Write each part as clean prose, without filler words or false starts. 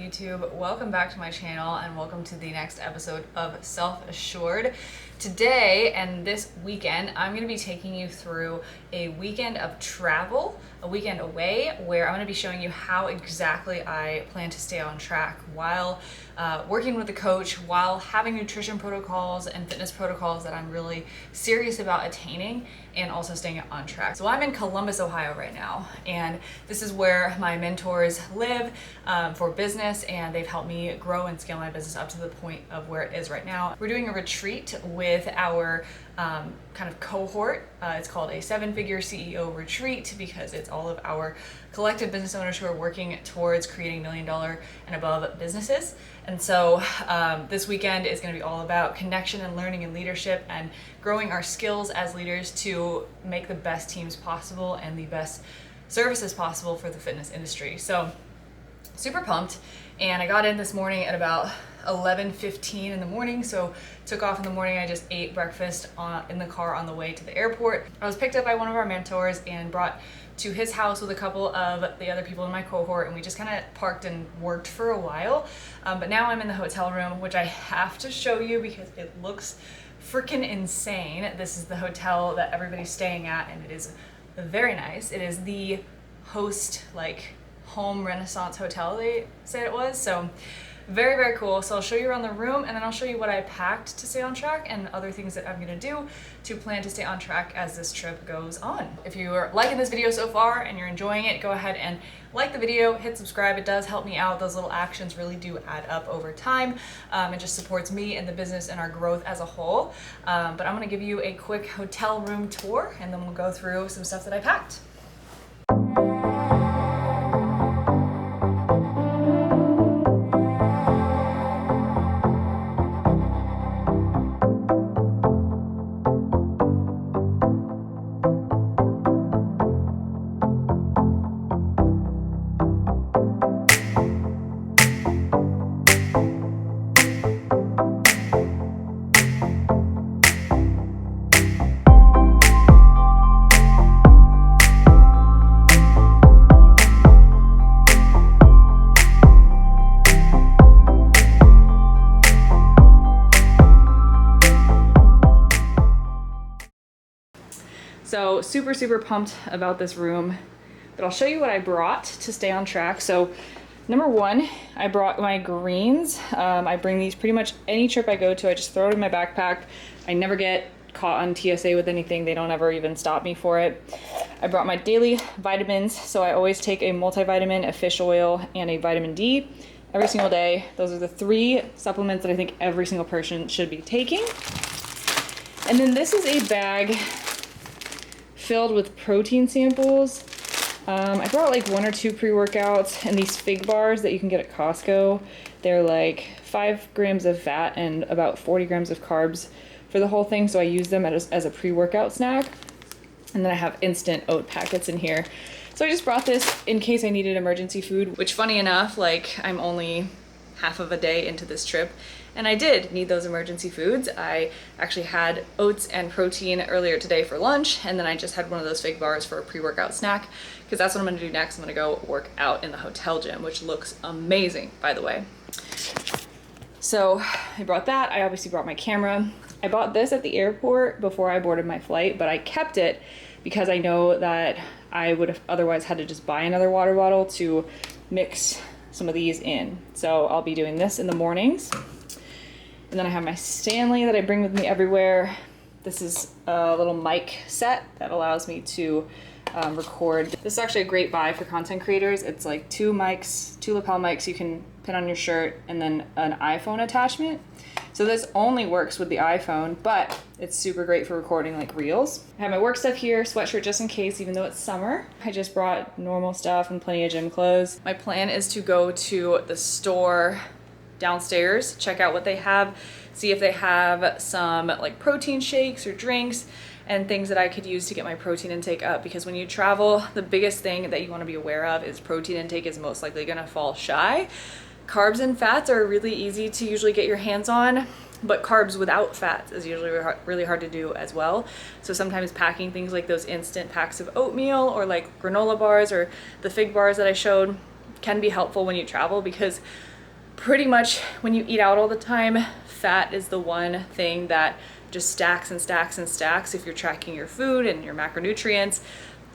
YouTube? Welcome back to my channel and welcome to the next episode of Self Assured. Today and this weekend, I'm going to be taking you through a weekend of travel, a weekend away, where I'm going to be showing you how exactly I plan to stay on track while working with a coach, while having nutrition protocols and fitness protocols that I'm really serious about attaining, and also staying on track. So I'm in Columbus, Ohio right now, and this is where my mentors live for business, and they've helped me grow and scale my business up to the point of where it is right now. We're doing a retreat with our kind of cohort. It's called a 7-figure CEO retreat because it's all of our collective business owners who are working towards creating $1 million and above businesses. And so this weekend is going to be all about connection and learning and leadership and growing our skills as leaders to make the best teams possible and the best services possible for the fitness industry. So super pumped. And I got in this morning at about 11:15 in the morning, so took off in the morning. I just ate breakfast in the car on the way to the airport. I was picked up by one of our mentors and brought to his house with a couple of the other people in my cohort, and we just kind of parked and worked for a while. But now I'm in the hotel room, which I have to show you because it looks freaking insane. This is the hotel that everybody's staying at, and it is very nice. It is the Host home Renaissance hotel, they said it was. So very, very cool. So I'll show you around the room, and then I'll show you what I packed to stay on track and other things that I'm gonna do to plan to stay on track as this trip goes on. If you are liking this video so far and you're enjoying it, go ahead and like the video, hit subscribe. It does help me out. Those little actions really do add up over time. It just supports me and the business and our growth as a whole. But I'm gonna give you a quick hotel room tour, and then we'll go through some stuff that I packed. So super pumped about this room, but I'll show you what I brought to stay on track. So number one, I brought my greens. I bring these pretty much any trip I go to. I just throw it in my backpack. I never get caught on TSA with anything. They don't ever even stop me for it. I brought my daily vitamins. So I always take a multivitamin, a fish oil, and a vitamin D every single day. Those are the 3 supplements that I think every single person should be taking. And then this is a bag filled with protein samples. I brought like 1 or 2 pre-workouts and these fig bars that you can get at Costco. They're like 5 grams of fat and about 40 grams of carbs for the whole thing, so I use them as a pre-workout snack. And then I have instant oat packets in here. So I just brought this in case I needed emergency food, which funny enough, I'm only half of a day into this trip, and I did need those emergency foods. I actually had oats and protein earlier today for lunch, and then I just had one of those fig bars for a pre-workout snack, because that's what I'm gonna do next. I'm gonna go work out in the hotel gym, which looks amazing, by the way. So I brought that. I obviously brought my camera. I bought this at the airport before I boarded my flight, but I kept it because I know that I would have otherwise had to just buy another water bottle to mix some of these in. So I'll be doing this in the mornings. And then I have my Stanley that I bring with me everywhere. This is a little mic set that allows me to record. This is actually a great buy for content creators. It's like 2 mics, 2 lapel mics you can pin on your shirt, and then an iPhone attachment. So this only works with the iPhone, but it's super great for recording like reels. I have my work stuff here, sweatshirt just in case, even though it's summer. I just brought normal stuff and plenty of gym clothes. My plan is to go to the store downstairs, check out what they have, see if they have some like protein shakes or drinks and things that I could use to get my protein intake up, because when you travel, the biggest thing that you want to be aware of is protein intake is most likely going to fall shy. Carbs and fats are really easy to usually get your hands on, but carbs without fats is usually really hard to do as well. So sometimes packing things like those instant packs of oatmeal or like granola bars or the fig bars that I showed can be helpful when you travel, because pretty much when you eat out all the time, fat is the one thing that just stacks and stacks and stacks. If you're tracking your food and your macronutrients,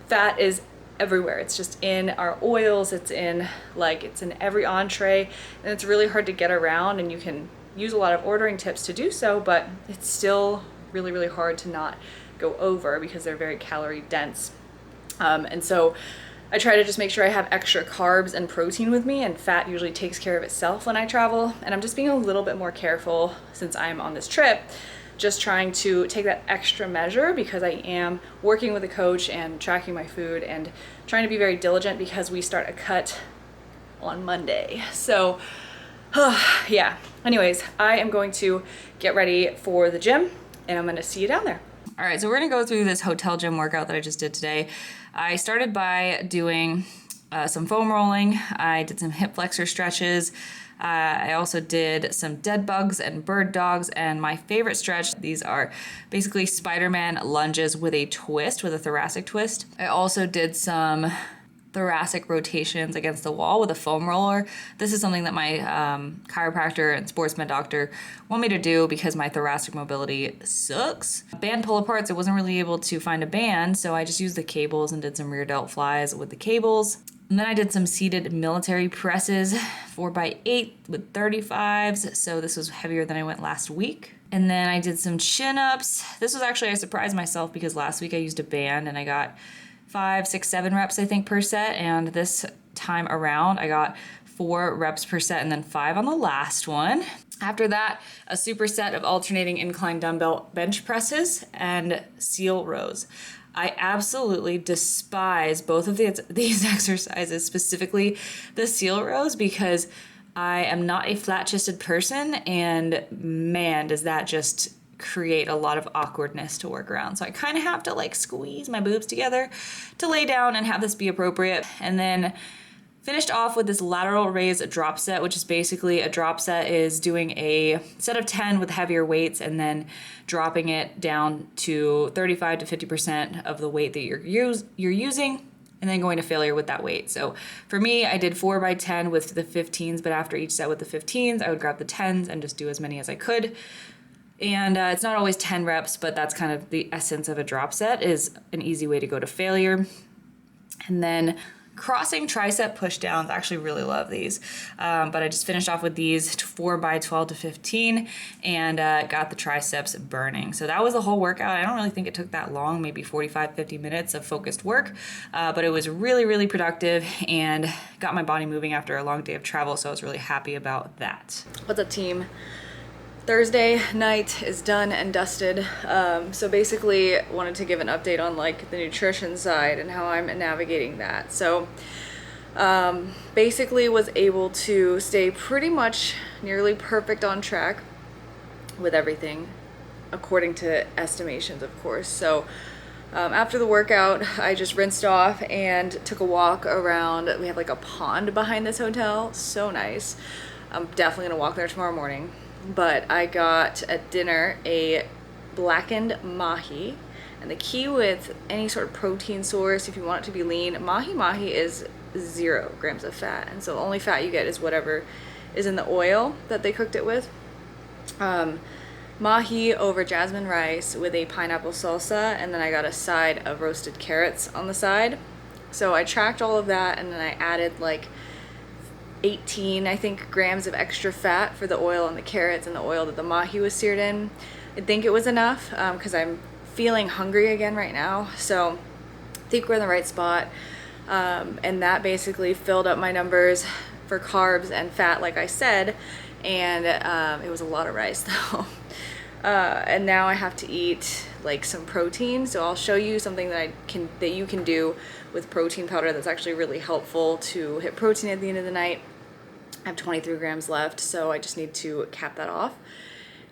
fat is everywhere. It's just in our oils, it's in every entree, and it's really hard to get around, and you can use a lot of ordering tips to do so, but it's still really, really hard to not go over because they're very calorie dense. And so I try to just make sure I have extra carbs and protein with me, and fat usually takes care of itself when I travel. And I'm just being a little bit more careful since I'm on this trip, just trying to take that extra measure because I am working with a coach and tracking my food and trying to be very diligent because we start a cut on Monday. So yeah, anyways, I am going to get ready for the gym and I'm gonna see you down there. All right, so we're gonna go through this hotel gym workout that I just did today. I started by doing some foam rolling. I did some hip flexor stretches. I also did some dead bugs and bird dogs, and my favorite stretch, these are basically Spider-Man lunges with a twist, with a thoracic twist. I also did some thoracic rotations against the wall with a foam roller. This is something that my chiropractor and sports med doctor want me to do because my thoracic mobility sucks. Band pull aparts, I wasn't really able to find a band, so I just used the cables and did some rear delt flies with the cables. And then I did some seated military presses, 4x8 with 35s. So this was heavier than I went last week. And then I did some chin-ups. This was actually, I surprised myself because last week I used a band and I got 5, 6, 7 reps, I think, per set. And this time around, I got 4 reps per set and then 5 on the last one. After that, a superset of alternating incline dumbbell bench presses and seal rows. I absolutely despise both of these exercises, specifically the seal rows, because I am not a flat-chested person, and man, does that just create a lot of awkwardness to work around. So I kind of have to like squeeze my boobs together to lay down and have this be appropriate. And then finished off with this lateral raise drop set, which is basically a drop set is doing a set of 10 with heavier weights and then dropping it down to 35 to 50% of the weight that you're using, and then going to failure with that weight. So for me, I did 4x10 with the 15s, but after each set with the 15s, I would grab the 10s and just do as many as I could. And it's not always 10 reps, but that's kind of the essence of a drop set, is an easy way to go to failure. And then crossing tricep pushdowns, I actually really love these, but I just finished off with these 4x12 to 15 and got the triceps burning. So that was the whole workout. I don't really think it took that long, maybe 45, 50 minutes of focused work, but it was really, really productive and got my body moving after a long day of travel, so I was really happy about that. What's up, team? Thursday night is done and dusted. So basically wanted to give an update on like the nutrition side and how I'm navigating that. So basically was able to stay pretty much nearly perfect on track with everything according to estimations, of course. So after the workout, I just rinsed off and took a walk around. We have like a pond behind this hotel. So nice. I'm definitely gonna walk there tomorrow morning. But I got at dinner a blackened mahi, and the key with any sort of protein source, if you want it to be lean, mahi is 0 grams of fat, and so the only fat you get is whatever is in the oil that they cooked it with. Mahi over jasmine rice with a pineapple salsa, and then I got a side of roasted carrots on the side. So I tracked all of that, and then I added like 18, I think, grams of extra fat for the oil on the carrots and the oil that the mahi was seared in. I think it was enough because I'm feeling hungry again right now. So I think we're in the right spot. And that basically filled up my numbers for carbs and fat, like I said. And it was a lot of rice though. And now I have to eat like some protein. So I'll show you something that you can do with protein powder that's actually really helpful to hit protein at the end of the night. I have 23 grams left, so I just need to cap that off.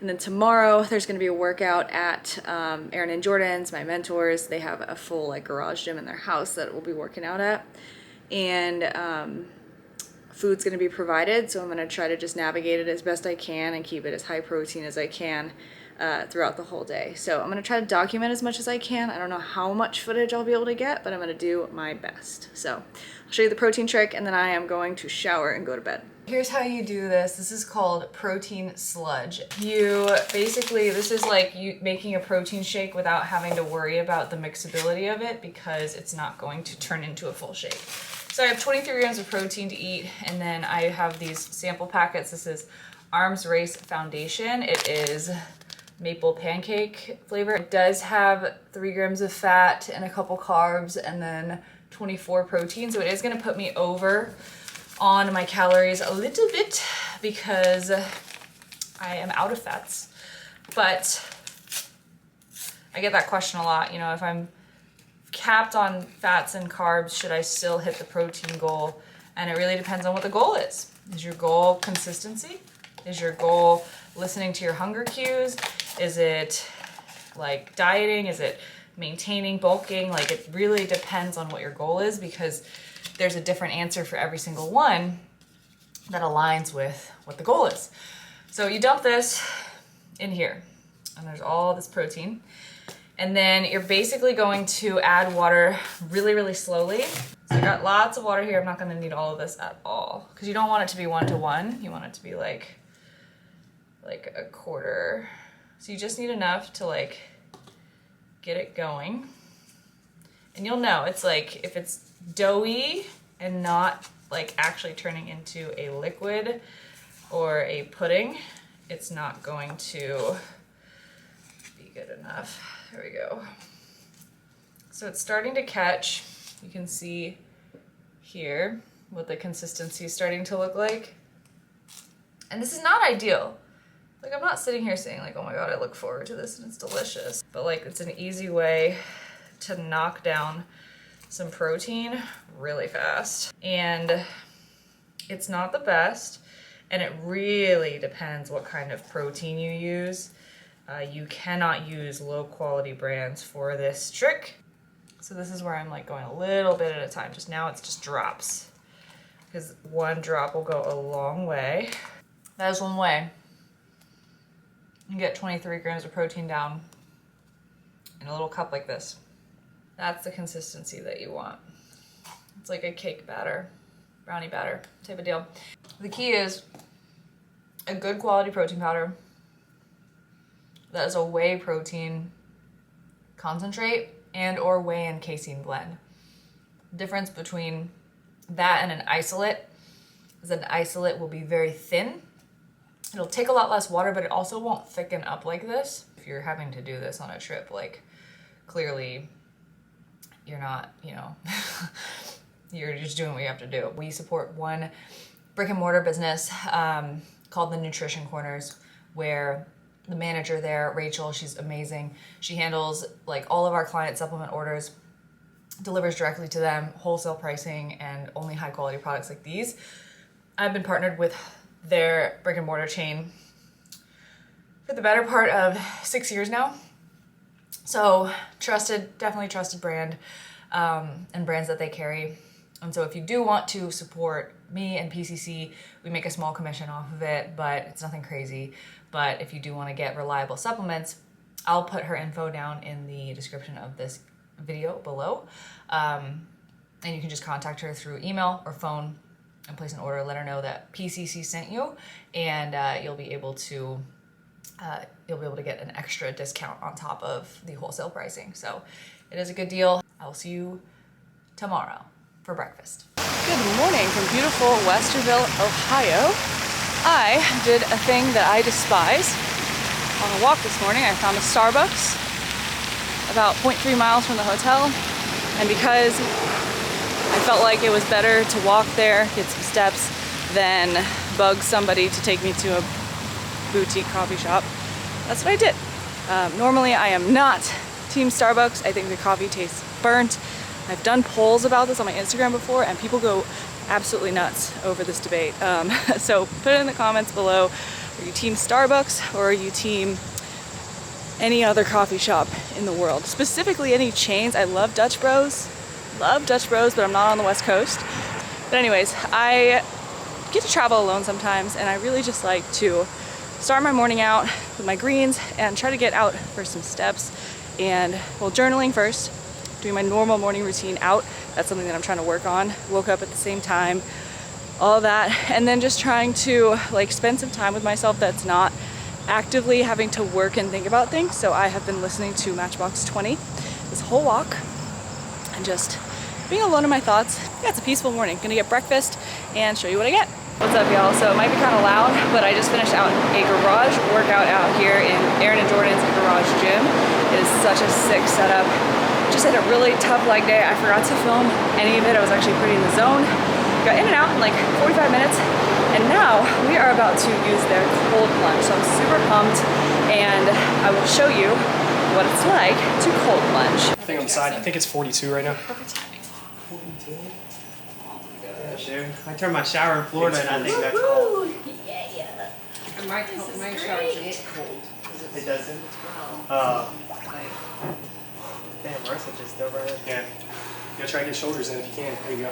And then tomorrow there's going to be a workout at Aaron and Jordan's, my mentors. They have a full like garage gym in their house that we'll be working out at. And food's going to be provided, so I'm going to try to just navigate it as best I can and keep it as high protein as I can throughout the whole day. So I'm going to try to document as much as I can. I don't know how much footage I'll be able to get, but I'm going to do my best. So I'll show you the protein trick, and then I am going to shower and go to bed. Here's how you do this. This is called protein sludge. You basically, this is like you making a protein shake without having to worry about the mixability of it because it's not going to turn into a full shake. So I have 23 grams of protein to eat, and then I have these sample packets. This is Arms Race Foundation. It is maple pancake flavor. It does have 3 grams of fat and a couple carbs and then 24 protein. So it is gonna put me over on my calories a little bit because I am out of fats. But I get that question a lot, you know, if I'm capped on fats and carbs, should I still hit the protein goal? And it really depends on what the goal is. Is your goal consistency? Is your goal listening to your hunger cues? Is it like dieting? Is it maintaining, bulking? Like it really depends on what your goal is because there's a different answer for every single one that aligns with what the goal is. So you dump this in here and there's all this protein. And then you're basically going to add water really, really slowly. So I got lots of water here. I'm not gonna need all of this at all because you don't want it to be 1-to-1. You want it to be like a quarter. So you just need enough to like get it going. And you'll know, it's like if it's doughy and not like actually turning into a liquid or a pudding, it's not going to be good enough. There we go. So it's starting to catch. You can see here what the consistency is starting to look like. And this is not ideal. Like I'm not sitting here saying like, oh my God, I look forward to this and it's delicious. But like it's an easy way to knock down some protein really fast. And it's not the best. And it really depends what kind of protein you use. You cannot use low quality brands for this trick. So this is where I'm like going a little bit at a time. Just now it's just drops because 1 drop will go a long way. That is one way. You get 23 grams of protein down in a little cup like this. That's the consistency that you want. It's like a cake batter, brownie batter type of deal. The key is a good quality protein powder that is a whey protein concentrate and or whey and casein blend. The difference between that and an isolate is that an isolate will be very thin. It'll take a lot less water, but it also won't thicken up like this. If you're having to do this on a trip, like clearly you're not, you know, you're just doing what you have to do. We support one brick and mortar business called the Nutrition Corners, where the manager there, Rachel, she's amazing. She handles like all of our client supplement orders, delivers directly to them, wholesale pricing, and only high quality products like these. I've been partnered with their brick and mortar chain for the better part of 6 years now. So trusted, definitely trusted brand, and brands that they carry. And so if you do want to support me and PCC, we make a small commission off of it, but it's nothing crazy. But if you do want to get reliable supplements, I'll put her info down in the description of this video below. And you can just contact her through email or phone and place an order, let her know that PCC sent you, and you'll be able to get an extra discount on top of the wholesale pricing. So it is a good deal. I'll see you tomorrow for breakfast. Good morning from beautiful Westerville, Ohio. I did a thing that I despise. On a walk this morning, I found a Starbucks about 0.3 miles from the hotel, and because I felt like it was better to walk there, get some steps, than bug somebody to take me to a boutique coffee shop, that's what I did. Normally I am not team Starbucks. I think the coffee tastes burnt. I've done polls about this on my Instagram before, and people go absolutely nuts over this debate. So put it in the comments below. Are you team Starbucks or are you team any other coffee shop in the world? Specifically any chains. I love Dutch Bros. Love Dutch Bros, but I'm not on the West Coast. But anyways, I get to travel alone sometimes, and I really just like to start my morning out with my greens and try to get out for some steps. And well, journaling first, doing my normal morning routine out. That's something that I'm trying to work on. Woke up at the same time, all that, and then just trying to like spend some time with myself that's not actively having to work and think about things. So I have been listening to Matchbox 20 this whole walk and just being alone in my thoughts. Yeah, it's a peaceful morning. Gonna get breakfast and show you what I get. What's up, y'all? So it might be kind of loud, but I just finished out a garage workout out here in Aaron and Jordan's garage gym. It is such a sick setup. Just had a really tough leg day. I forgot to film any of it. I was actually pretty in the zone. Got in and out in like 45 minutes. And now we are about to use their cold plunge. So I'm super pumped, and I will show you what it's like to cold plunge. I think on the side, I think it's 42 right now. Perfect timing. 42? Yeah, dude. I turned my shower in Florida and I think that's cold. Yeah. And my shower is cold. It doesn't? Wow. Damn, Marissa just dove right in. Yeah. You gotta try to get shoulders in if you can. There you go.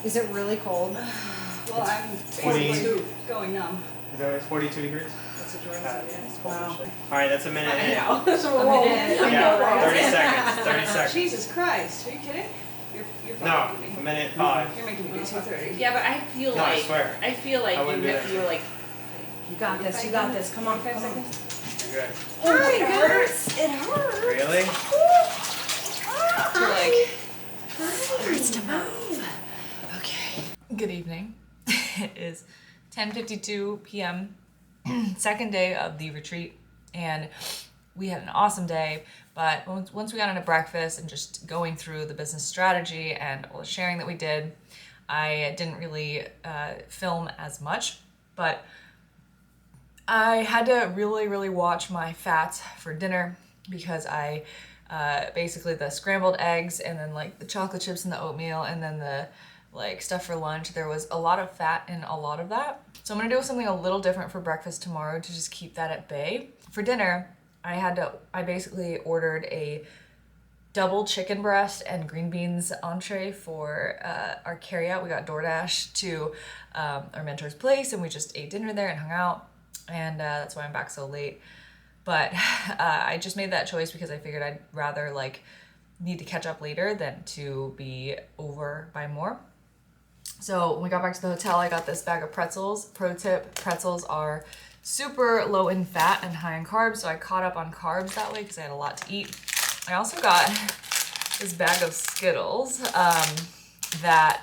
Is it really cold? Well, I'm 42. going numb. Is that 42 degrees? That's what Jordan said, yes. Wow. Alright, that's a minute in. That's a minute. Yeah, 30 seconds. 30 seconds. Jesus Christ, are you kidding? You're No, fucking with a me. minute 5. You're making me do 2:30. Yeah, but I feel No, I like swear. I feel like I wouldn't do that. you're like you got this, you got this. Come on, 5 come on. seconds. You're good. Oh, it hurts. It hurts. Really? Hurts to move. Okay. Good evening. It is 10:52 p.m. second day of the retreat, and we had an awesome day. But once we got into breakfast and just going through the business strategy and all the sharing that we did, I didn't really film as much, but I had to really watch my fats for dinner because I basically the scrambled eggs and then like the chocolate chips and the oatmeal and then the like stuff for lunch, there was a lot of fat in a lot of that. So I'm gonna do something a little different for breakfast tomorrow to just keep that at bay. For dinner, I basically ordered a double chicken breast and green beans entree for our carryout. We got DoorDash to our mentor's place and we just ate dinner there and hung out. And that's why I'm back so late. But I just made that choice because I figured I'd rather like need to catch up later than to be over by more. So when we got back to the hotel, I got this bag of pretzels. Pro tip, pretzels are super low in fat and high in carbs, so I caught up on carbs that way because I had a lot to eat. I also got this bag of Skittles that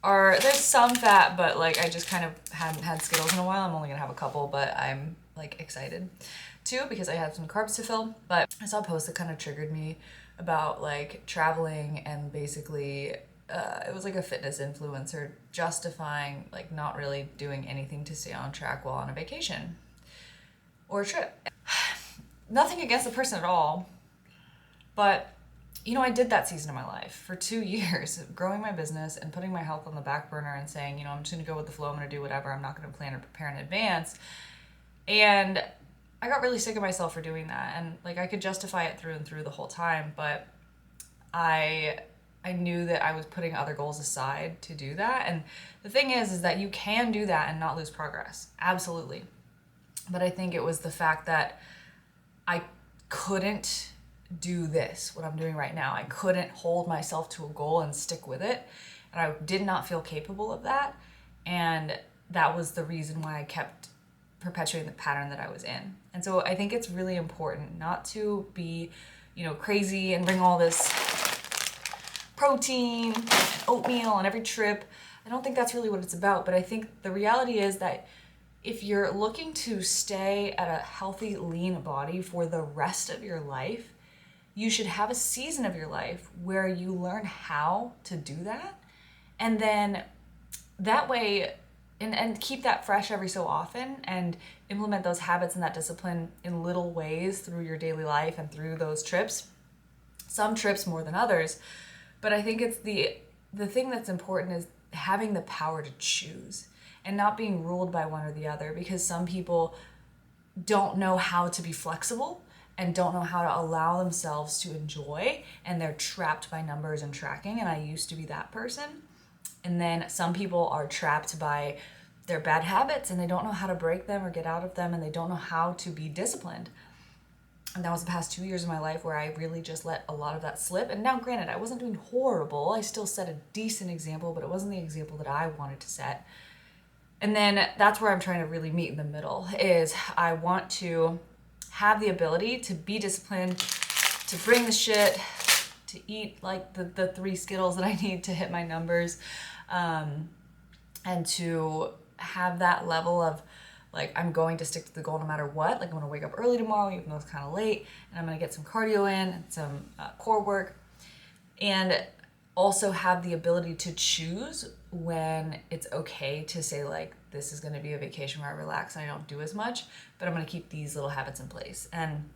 there's some fat, but like I just kind of hadn't had Skittles in a while. I'm only gonna have a couple, but I'm like excited too because I had some carbs to fill. But I saw a post that kind of triggered me about like traveling and basically it was like a fitness influencer justifying like not really doing anything to stay on track while on a vacation or a trip. Nothing against the person at all, but you know, I did that season of my life for 2 years, growing my business and putting my health on the back burner and saying, you know, I'm just gonna go with the flow, I'm gonna do whatever, I'm not gonna plan or prepare in advance. And I got really sick of myself for doing that, and like I could justify it through and through the whole time, but I knew that I was putting other goals aside to do that. And the thing is that you can do that and not lose progress. Absolutely. But I think it was the fact that I couldn't do this, what I'm doing right now. I couldn't hold myself to a goal and stick with it. And I did not feel capable of that. And that was the reason why I kept perpetuating the pattern that I was in. And so I think it's really important not to be, you know, crazy and bring all this protein and oatmeal on every trip. I don't think that's really what it's about, but I think the reality is that if you're looking to stay at a healthy, lean body for the rest of your life, you should have a season of your life where you learn how to do that. And then that way, and keep that fresh every so often and implement those habits and that discipline in little ways through your daily life and through those trips. Some trips more than others. But I think it's the thing that's important is having the power to choose and not being ruled by one or the other, because some people don't know how to be flexible and don't know how to allow themselves to enjoy, and they're trapped by numbers and tracking, and I used to be that person. And then some people are trapped by their bad habits and they don't know how to break them or get out of them, and they don't know how to be disciplined. And that was the past 2 years of my life where I really just let a lot of that slip. And now granted, I wasn't doing horrible. I still set a decent example, but it wasn't the example that I wanted to set. And then that's where I'm trying to really meet in the middle, is I want to have the ability to be disciplined, to bring the shit, to eat like the 3 Skittles that I need to hit my numbers, and to have that level of like, I'm going to stick to the goal no matter what. Like, I'm gonna wake up early tomorrow, even though it's kind of late, and I'm gonna get some cardio in and some core work, and also have the ability to choose when it's okay to say like, this is gonna be a vacation where I relax and I don't do as much, but I'm gonna keep these little habits in place. And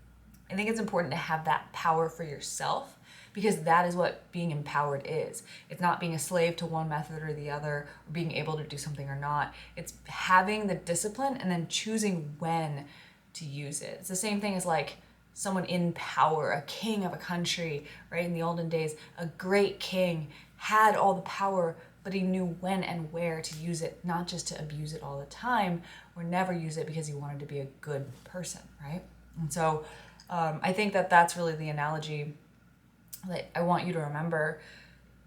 I think it's important to have that power for yourself, because that is what being empowered is. It's not being a slave to one method or the other, or being able to do something or not. It's having the discipline and then choosing when to use it. It's the same thing as like someone in power, a king of a country, right? In the olden days, a great king had all the power, but he knew when and where to use it, not just to abuse it all the time, or never use it because he wanted to be a good person, right? And so I think that that's really the analogy that I want you to remember.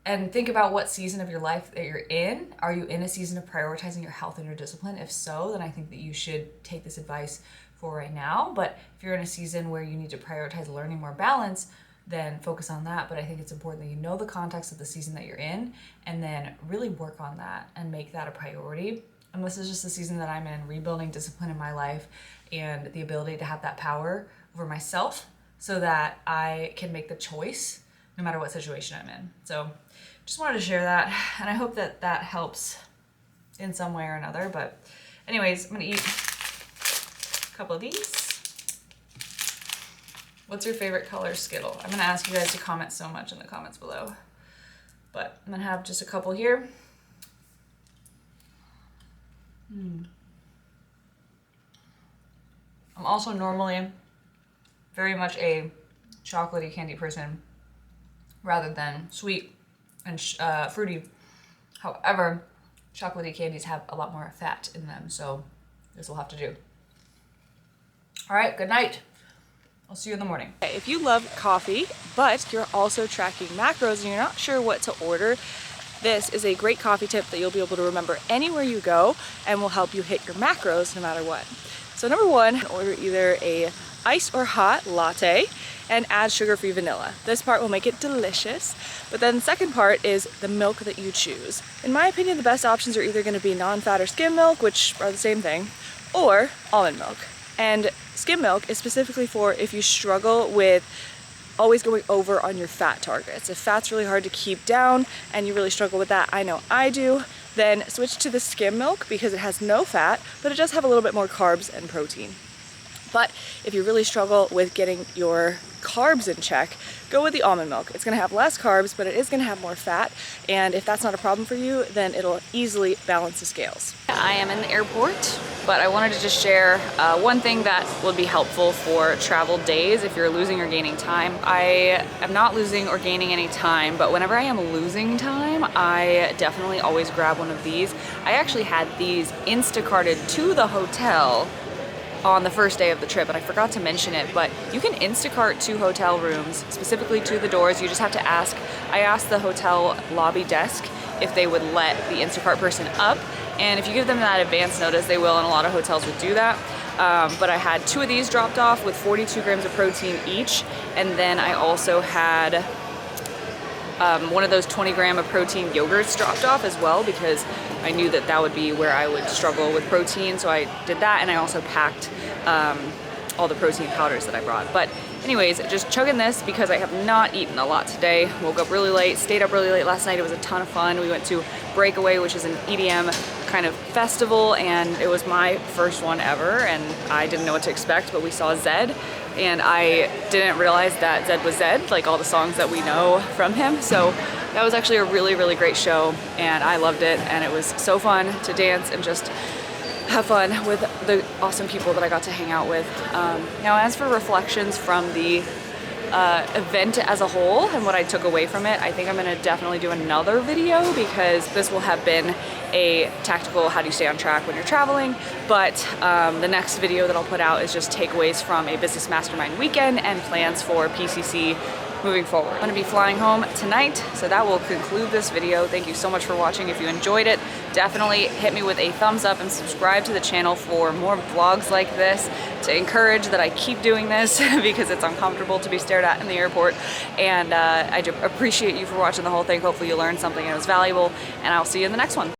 And think about what season of your life that you're in. Are you in a season of prioritizing your health and your discipline? If so, then I think that you should take this advice for right now. But if you're in a season where you need to prioritize learning more balance, then focus on that. But I think it's important that you know the context of the season that you're in, and then really work on that and make that a priority. And this is just the season that I'm in, rebuilding discipline in my life and the ability to have that power over myself so that I can make the choice no matter what situation I'm in. So just wanted to share that, and I hope that that helps in some way or another. But anyways, I'm gonna eat a couple of these. What's your favorite color Skittle? I'm gonna ask you guys to comment so much in the comments below. But I'm gonna have just a couple here. I'm also normally very much a chocolatey candy person rather than sweet and fruity. However, chocolatey candies have a lot more fat in them, so this will have to do. All right, good night. I'll see you in the morning. If you love coffee, but you're also tracking macros and you're not sure what to order, this is a great coffee tip that you'll be able to remember anywhere you go and will help you hit your macros no matter what. So number 1, order either a iced or hot latte and add sugar-free vanilla. This part will make it delicious, but then the second part is the milk that you choose. In my opinion, the best options are either gonna be non-fat or skim milk, which are the same thing, or almond milk. And skim milk is specifically for if you struggle with always going over on your fat targets. If fat's really hard to keep down and you really struggle with that, I know I do, then switch to the skim milk because it has no fat, but it does have a little bit more carbs and protein. But if you really struggle with getting your carbs in check, go with the almond milk. It's gonna have less carbs, but it is gonna have more fat. And if that's not a problem for you, then it'll easily balance the scales. I am in the airport, but I wanted to just share one thing that would be helpful for travel days if you're losing or gaining time. I am not losing or gaining any time, but whenever I am losing time, I definitely always grab one of these. I actually had these Instacarted to the hotel on the first day of the trip, and I forgot to mention it, but you can Instacart to hotel rooms, specifically to the doors. You just have to ask. I asked the hotel lobby desk if they would let the Instacart person up, and if you give them that advance notice, they will, and a lot of hotels would do that. But I had 2 of these dropped off with 42 grams of protein each, and then I also had one of those 20-gram of protein yogurts dropped off as well, because I knew that that would be where I would struggle with protein, so I did that, and I also packed all the protein powders that I brought. But anyways, just chugging this because I have not eaten a lot today. Woke up really late, stayed up really late last night. It was a ton of fun. We went to Breakaway, which is an EDM kind of festival, and it was my first one ever, and I didn't know what to expect, but we saw Zed, and I didn't realize that Zed was Zed, like all the songs that we know from him. So that was actually a really, really great show, and I loved it, and it was so fun to dance and just have fun with the awesome people that I got to hang out with. Now, as for reflections from the event as a whole and what I took away from it, I think I'm gonna definitely do another video, because this will have been a tactical how do you stay on track when you're traveling, but the next video that I'll put out is just takeaways from a business mastermind weekend and plans for PCC moving forward. I'm gonna be flying home tonight, so that will conclude this video. Thank you so much for watching. If you enjoyed it, definitely hit me with a thumbs up and subscribe to the channel for more vlogs like this to encourage that I keep doing this because it's uncomfortable to be stared at in the airport. And I appreciate you for watching the whole thing. Hopefully you learned something and it was valuable, and I'll see you in the next one.